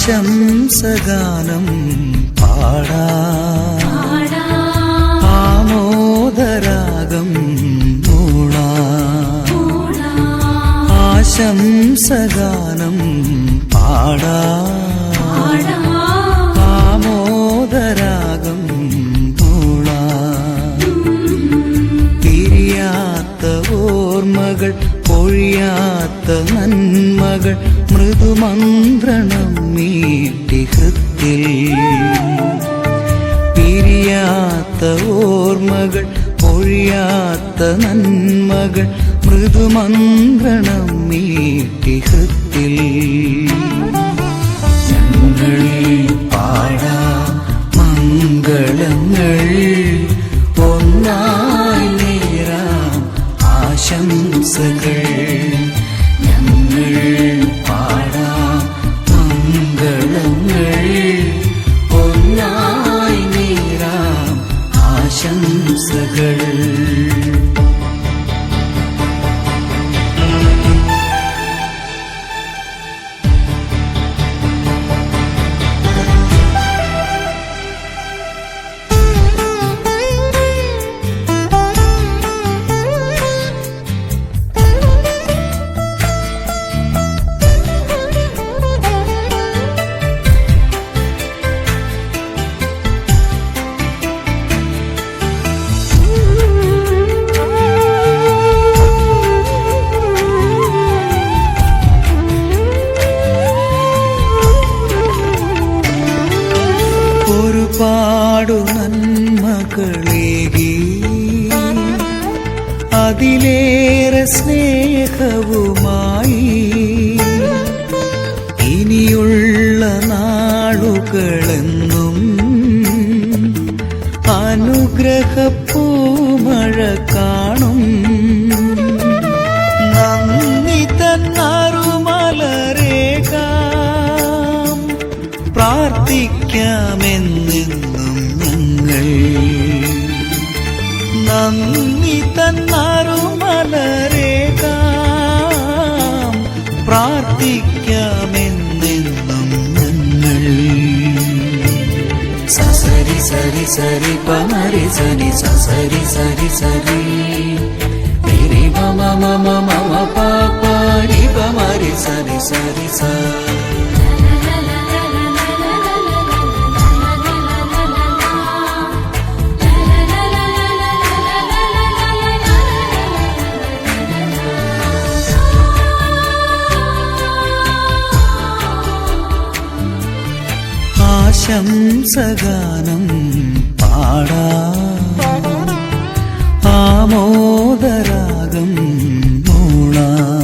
ആശംസഗാനം പാടാം, ആമോദരാഗം മൂളാം. ആശംസഗാനം പാടാം, ആമോദരാഗം മൂളാം. തിരിയാത്ത ഓർമ്മകൾ, പൊഴിയാത്ത നന്മകൾ, മൃദുമന്ത്രണം മീട്ടി ഹൃത്തിൽ. പിരിയാത്ത ഓർമ്മകൾ, പൊഴിയാത്ത നന്മകൾ, മൃദുമന്ത്രണം മീട്ടി ഹൃത്തിൽ. ഞങ്ങൾ പാടാം മംഗളങ്ങൾ, ഒന്നായി നേരാം ആശംസകൾ. ഞങ്ങൾ പാടാം മംഗളങ്ങൾ, ഒന്നായി നേരാം ആശംസകൾ. ഒരുപാടു നന്മകളേകി, അതിലേറെ സ്നേഹവുമായി ഇനിയുള്ള നാളുകളെന്നും അനുഗ്രഹപ്പൂമഴ കാണും. നന്ദി തന്നറുമലരേകാം, പ്രാർത്ഥിക്കാമെന്നെന്നും ഞങ്ങൾ. നന്ദി തന്നറുമലരേകാം, പ്രാർത്ഥിക്കാമെന്നെന്നും ഞങ്ങൾ. സസരി സരി സരി പമരി സനി സസരി സരി സരി രി മമ മമ മമ പാപ രി പമരി സരി സരി സ. ആശംസഗാനം പാടാം, ആമോദരാഗം മൂളാം.